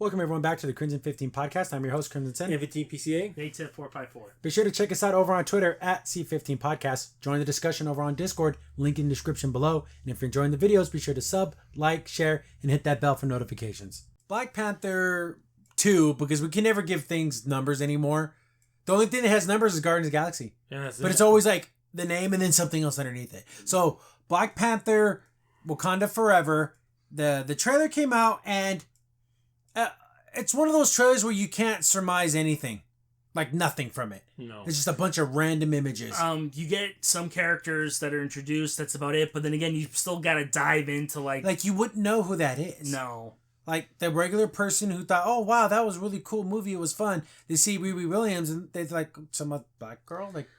Welcome everyone back to the Crimson 15 podcast. I'm your host, Crimson Sen. 15 PCA. 810-454. Be sure to check us out over on Twitter at C15 Podcast. Join the discussion over on Discord, link in the description below. And if you're enjoying the videos, be sure to sub, like, share, and hit that bell for notifications. Black Panther 2, because we can never give things numbers anymore. The only thing that has numbers is Guardians of the Galaxy. Yeah, that's but it. It's always like the name and then something else underneath it. So Black Panther, Wakanda Forever, the trailer came out and it's one of those trailers where you can't surmise anything. Like nothing from it. No. It's just a bunch of random images. You get some characters that are introduced, that's about it, but then again, you still gotta dive into like you wouldn't know who that is. No. Like the regular person who thought, oh wow, that was a really cool movie, it was fun. They see Riri Williams and they're like, some black girl? Like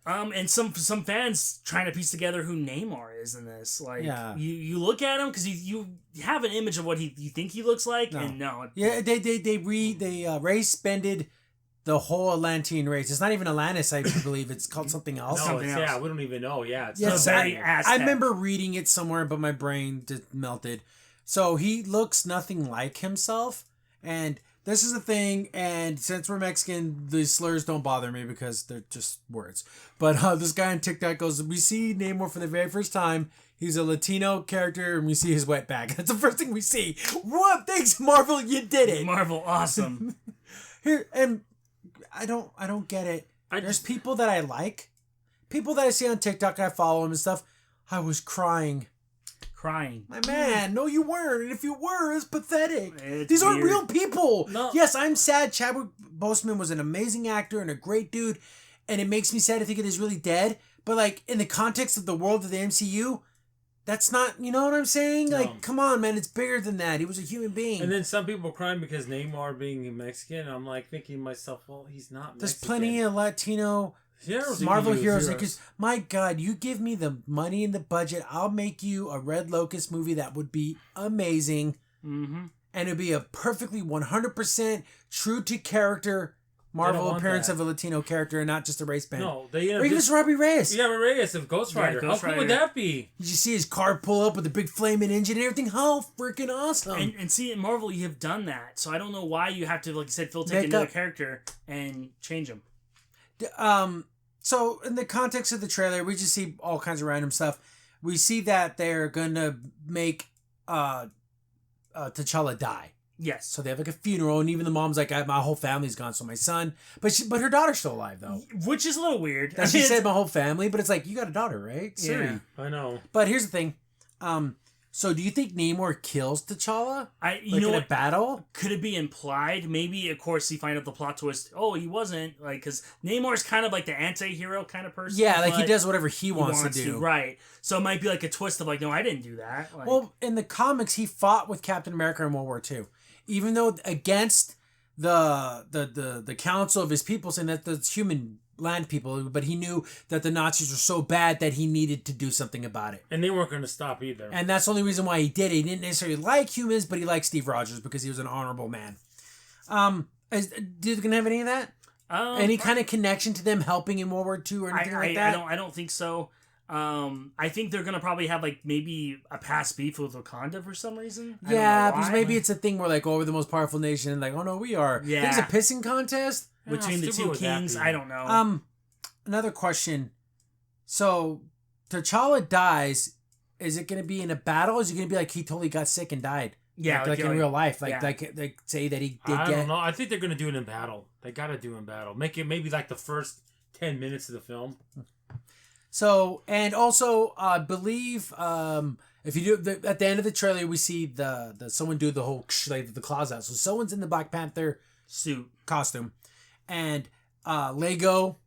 and some fans trying to piece together who Namor is in this. Like, yeah. you look at him because you have an image of what you think he looks like, and no. Yeah, they race-bended the whole Atlantean race. It's not even Atlantis, I believe. It's called something else. No, something else. Yeah, we don't even know. Yeah, it's yes, very I remember reading it somewhere, but my brain just melted. So he looks nothing like himself, and this is a thing, and since we're Mexican, the slurs don't bother me because they're just words. But this guy on TikTok goes, we see Namor for the very first time. He's a Latino character, and we see his wet bag. That's the first thing we see. What? Thanks, Marvel, you did it. Marvel, awesome. Here, and I don't get it. There's people that I like, people that I see on TikTok, I follow them and stuff. I was crying. My man, no you weren't. And if you were, it's pathetic. These aren't real people. No. Yes, I'm sad. Chadwick Boseman was an amazing actor and a great dude, and it makes me sad to think that he's really dead. But like in the context of the world of the MCU, that's not, you know what I'm saying? No. Like, come on, man, it's bigger than that. He was a human being. And then some people crying because Neymar being Mexican. I'm like thinking to myself, well, he's not Mexican. There's plenty of Latino Marvel heroes. Because my God, you give me the money and the budget, I'll make you a Red Locust movie that would be amazing. Mm-hmm. And it'd be a perfectly 100% true to character Marvel appearance of a Latino character and not just a race band. No, or even just Robbie Reyes. Yeah, Reyes of Ghost Rider. How cool would that be? Did you see his car pull up with a big flaming engine and everything? How freaking awesome. And see, in Marvel, you have done that. So I don't know why you have to, like you said, Phil, take another character and change him. So in the context of the trailer, we just see all kinds of random stuff. We see that they're going to make T'Challa die. Yes. So they have like a funeral, and even the mom's like, my whole family's gone, so my son. But her daughter's still alive, though. Which is a little weird. She said my whole family, but it's like, you got a daughter, right? Yeah, I know. But here's the thing. So do you think Namor kills T'Challa? In a battle? Could it be implied? Maybe, of course, you find out the plot twist. Oh, he wasn't. Like, because Namor's kind of like the anti-hero kind of person. Yeah, like he does whatever he wants to do. Right. So it might be like a twist of like, no, I didn't do that. Like, well, in the comics, he fought with Captain America in World War II. Even though against the council of his people saying that the human land people, but he knew that the Nazis were so bad that he needed to do something about it. And they weren't going to stop either. And that's the only reason why he did it. He didn't necessarily like humans, but he liked Steve Rogers because he was an honorable man. Do you gonna have any of that? Any kind of connection to them helping in World War II or anything like that? I don't think so. I think they're gonna probably have like maybe a past beef with Wakanda for some reason. Yeah, because maybe it's a thing where like, oh, we're the most powerful nation. Like, oh no, we are. Yeah. There's a pissing contest between the two kings. I don't know. Another question. So, T'Challa dies. Is it gonna be in a battle? Or is it gonna be like he totally got sick and died? Yeah, like in real life, like say that he did. I don't know. I think they're gonna do it in battle. They gotta do it in battle. Make it maybe like the first 10 minutes of the film. So, and also, I believe, if you do, at the end of the trailer, we see the someone do the whole, like, the claws out. So, someone's in the Black Panther suit costume. And, Lego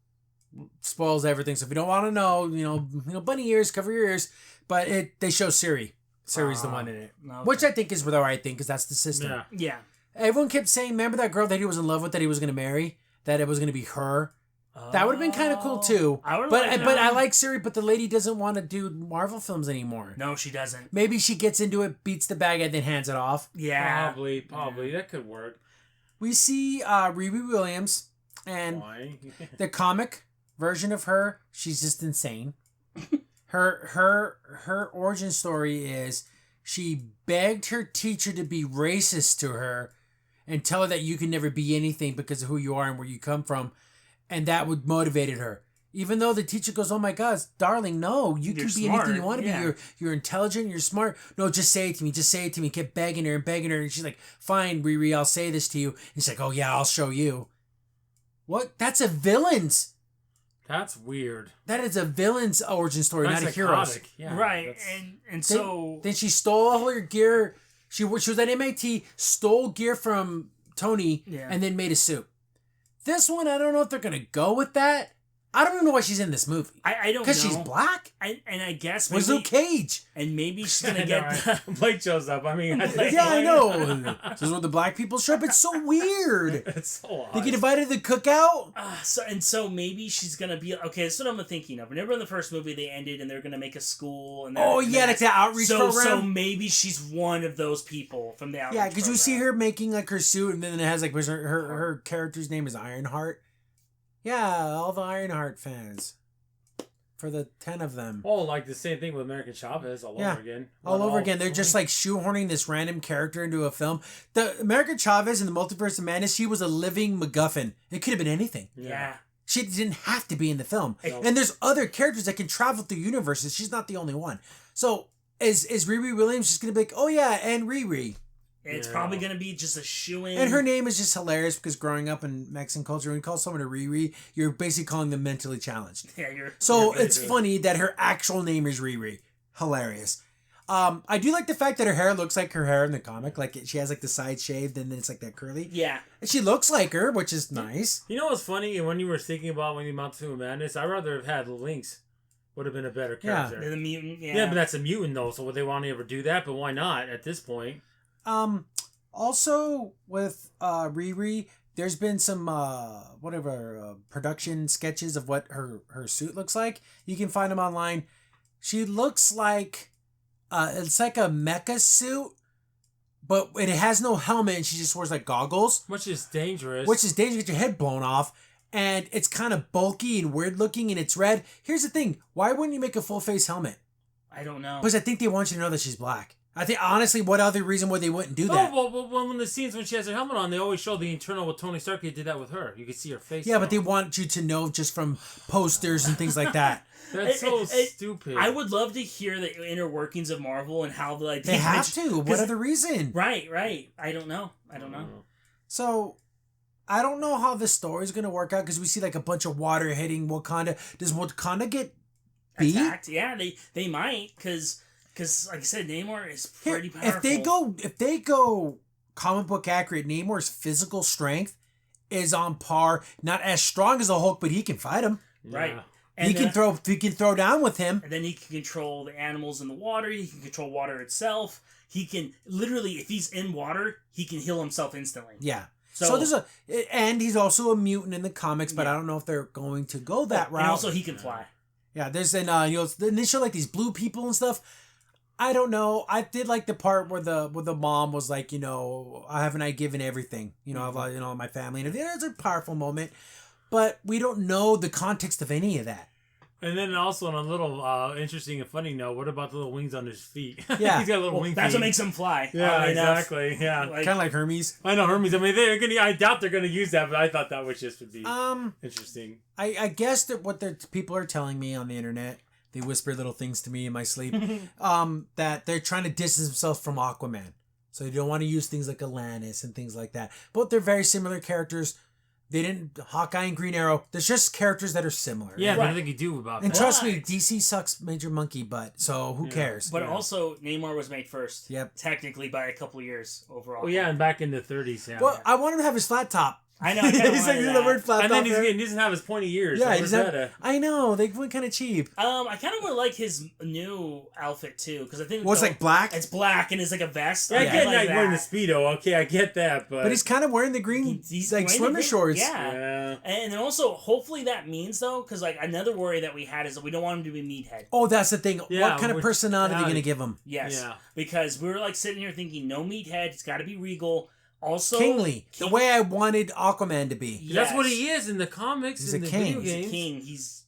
spoils everything. So, if you don't want to know, you know, bunny ears, cover your ears. But they show Siri. Siri's the one in it. Okay. Which I think is the right thing, because that's the system. Yeah. Everyone kept saying, remember that girl that he was in love with, that he was going to marry? That it was going to be her? That would have been kind of cool too. But I like Siri, but the lady doesn't want to do Marvel films anymore. No, she doesn't. Maybe she gets into it, beats the bag, and then hands it off. Yeah. Probably. That could work. We see Riri Williams, and the comic version of her, she's just insane. Her origin story is she begged her teacher to be racist to her, and tell her that you can never be anything because of who you are and where you come from. And that would motivated her. Even though the teacher goes, "Oh my God, darling, no, you can be anything you want to be. You're intelligent, you're smart. No, just say it to me, just say it to me." Kept begging her and begging her. And she's like, "Fine, Riri, I'll say this to you." And she's like, "Oh yeah, I'll show you." What? That's a villain's. That's weird. That is a villain's origin story, That's not a hero's. Yeah, right. And so... Then she stole all her gear. She was at MIT, stole gear from Tony, and then made a suit. This one, I don't know if they're going to go with that. I don't even know why she's in this movie. I don't know. Because she's black? And I guess maybe... Where's Luke Cage? And maybe she's going to get... Blake shows up. I mean... I know. This is where the black people show up. It's so weird. It's so odd. They get invited to the cookout? So maybe she's going to be... Okay, that's what I'm thinking of. Remember in the first movie, they ended and they're going to make a school. And like the outreach program? So maybe she's one of those people from the outreach program. Yeah, because you see her making like her suit and then it has like... Her character's name is Ironheart. Yeah, all the Ironheart fans. For the 10 of them. Oh, like the same thing with American Chavez all over again. All over again. They're just like shoehorning this random character into a film. The American Chavez in the Multiverse of Madness, she was a living MacGuffin. It could have been anything. Yeah. She didn't have to be in the film. And there's other characters that can travel through universes. She's not the only one. So is Riri Williams just going to be like, "Oh yeah, and Riri"? It's probably going to be just a shoo-in. And her name is just hilarious because growing up in Mexican culture, when you call someone a Riri, you're basically calling them mentally challenged. Yeah, it's funny that her actual name is Riri. Hilarious. I do like the fact that her hair looks like her hair in the comic. Like she has like the side shaved and then it's like that curly. Yeah. And she looks like her, which is nice. You know what's funny? When you were thinking about when you Multiverse of Madness, I'd rather have had Lynx. Would have been a better character. Yeah. The mutant, Yeah, but that's a mutant though, so would they want to ever do that? But why not at this point? Also with Riri, there's been some production sketches of what her suit looks like. You can find them online. She looks like it's like a mecha suit, but it has no helmet and she just wears like goggles. Which is dangerous. Get your head blown off. And it's kind of bulky and weird looking and it's red. Here's the thing. Why wouldn't you make a full face helmet? I don't know. Because I think they want you to know that she's black. I think, honestly, what other reason would they wouldn't do that? Well, when the scenes when she has her helmet on, they always show the internal with Tony Stark. They did that with her. You could see her face. Yeah, but they want you to know just from posters and things like that. That's so stupid. I would love to hear the inner workings of Marvel and how they have to. What other reason? Right. I don't know. So, I don't know how the story's going to work out because we see like a bunch of water hitting Wakanda. Does Wakanda get beat? Attacked? Yeah, they might because like I said, Namor is pretty powerful. If they go comic book accurate, Namor's physical strength is on par, not as strong as the Hulk, but he can fight him. Right. Yeah. And he can throw down with him. And then he can control the animals in the water. He can control water itself. He can literally, if he's in water, he can heal himself instantly. Yeah. So there's and he's also a mutant in the comics, but I don't know if they're going to go that route. And also he can fly. Yeah, there's then they show like these blue people and stuff. I don't know. I did like the part where the mom was like, haven't I given everything? I've my family, and it's a powerful moment. But we don't know the context of any of that. And then also on a little interesting and funny note, what about the little wings on his feet? Yeah. He's got little wing feet. That's what makes him fly. Yeah, exactly. Yeah. Kind of like Hermes. I know Hermes. I mean, I doubt they're gonna use that, but I thought that would be interesting. I guess that what people are telling me on the internet, they whisper little things to me in my sleep, that they're trying to distance themselves from Aquaman. So they don't want to use things like Atlantis and things like that. But they're very similar characters. They didn't Hawkeye and Green Arrow. There's just characters that are similar. Yeah, right. Nothing you do about that. And trust me, DC sucks major monkey butt. So who cares? But also, Namor was made first. Yep. Technically, by a couple of years overall. Oh yeah, and back in the 30s. Yeah. Well, I want him to have his flat top. I know. He's like the word flat and top. And then he doesn't have his pointy ears. Yeah, so I know. They went kind of cheap. I kind of would like his new outfit too, because I think it's like black. It's black and it's like a vest. Yeah, I get like wearing the Speedo. Okay, I get that, but he's kind of wearing the green, he's like swimmer shorts. Yeah. And then also, hopefully that means though, because like another worry that we had is that we don't want him to be meathead. Oh, that's the thing. Yeah, what kind of personality are they going to give him? Yes. Yeah. Because we were like sitting here thinking, no meathead. It's got to be regal. Also, kingly, the way I wanted Aquaman to be. Yes. That's what he is in the comics. He's in a the king. Video games. He's a king. He's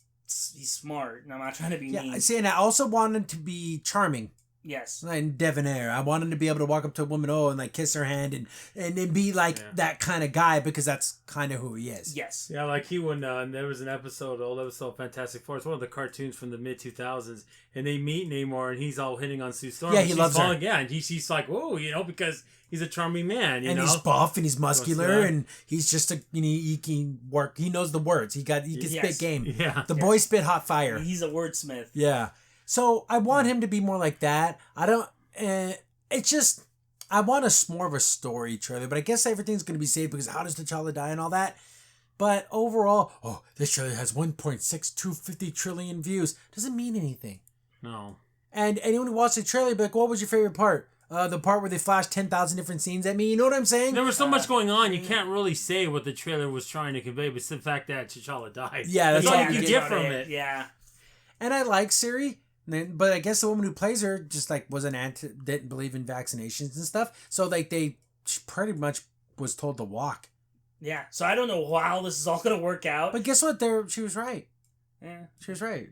smart, and I'm not trying to be mean. See, and I also want him to be charming. Yes. And debonair. I want him to be able to walk up to a woman, and like kiss her hand and be like that kind of guy, because that's kind of who he is. Yes. Yeah, like when there was an old episode of Fantastic Four. It's one of the cartoons from the mid 2000s, and they meet Namor, and he's all hitting on Sue Storm. Yeah, he loves her. Yeah, and she's like, oh, because he's a charming man, and he's buff and he's muscular and he's just he can work. He knows the words. He can spit game. Yeah, the boy spit hot fire. He's a wordsmith. Yeah. So I want him to be more like that. I don't. It's just I want more of a story trailer, but I guess everything's gonna be saved because how does T'Challa die and all that. But overall, this trailer has 1.6250 trillion views. Doesn't mean anything. No. And anyone who watched the trailer, be like, what was your favorite part? The part where they flashed 10,000 different scenes at me. You know what I'm saying? There was so much going on, you can't really say what the trailer was trying to convey, but it's the fact that T'Challa died. Yeah, that's all all you get from it. Yeah. And I like Siri, but I guess the woman who plays her just like didn't believe in vaccinations and stuff. So like she pretty much was told to walk. Yeah. So I don't know how this is all gonna work out. But guess what? She was right. Yeah. She was right.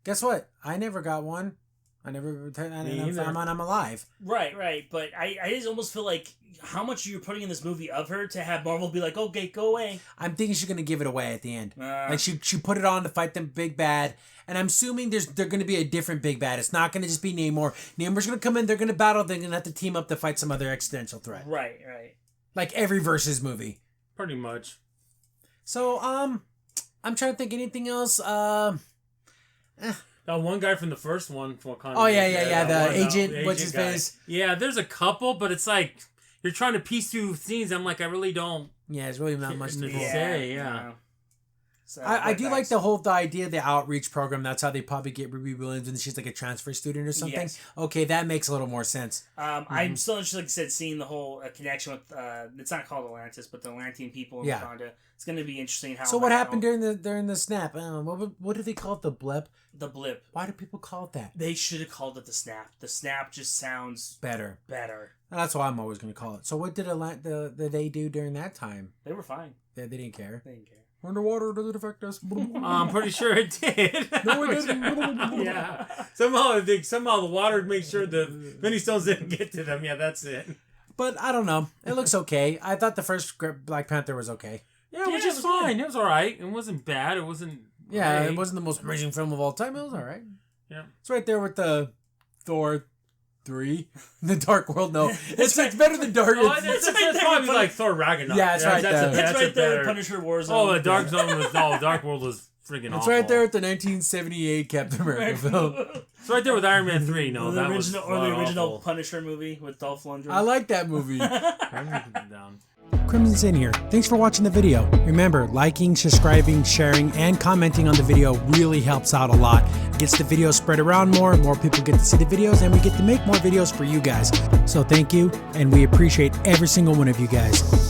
Guess what? I never got one. I'm alive. Right. But I just almost feel like how much you're putting in this movie of her to have Marvel be like, okay, go away. I'm thinking she's gonna give it away at the end. Like she put it on to fight the big bad, and I'm assuming they're gonna be a different big bad. It's not gonna just be Namor. Namor's gonna come in. They're gonna battle. They're gonna have to team up to fight some other existential threat. Right. Like every Versus movie. Pretty much. So I'm trying to think anything else. That one guy from the first one, Wakanda. Oh yeah. The agent, what's his guy. face? Yeah, there's a couple, but it's like you're trying to piece through scenes. I'm like, I really don't. Yeah, it's really not much to say. Yeah. No. So, I do like the idea of the outreach program. That's how they probably get Ruby Williams, and she's like a transfer student or something. Yes. Okay, that makes a little more sense. I'm still interested, like I said, seeing the whole connection with it's not called Atlantis, but the Atlantean people in Wakanda. It's going to be interesting how. So what happened during the snap? What do they call it? The blip. The blip. Why do people call it that? They should have called it the snap. The snap just sounds better. That's why I'm always going to call it. So what did they do during that time? They were fine. They didn't care. They didn't care. Underwater, does it affect us? I'm pretty sure it did. No, it didn't. Yeah. Somehow the water makes sure the mini stones didn't get to them. Yeah, that's it. But I don't know. It looks okay. I thought the first Black Panther was okay. Yeah, which is fine. Good. It was all right. It wasn't bad. It wasn't. Yeah, great. It wasn't the most amazing film of all time. It was all right. Yeah. It's right there with the Thor 3, the Dark World. No, it's better than Dark. It's probably like Thor Ragnarok. Yeah, it's right there. That's right there with Punisher Warzone. Oh, the Dark Zone was Dark World was freaking awful. It's right there at the 1978 Captain America film. It's right there with Iron Man 3. No, the that original, was or the original awful. Punisher movie with Dolph Lundgren. I like that movie. Down. Crimson Sin here. Thanks for watching the video. Remember, liking, subscribing, sharing, and commenting on the video really helps out a lot. It gets the video spread around more people get to see the videos, and we get to make more videos for you guys. So thank you, and we appreciate every single one of you guys.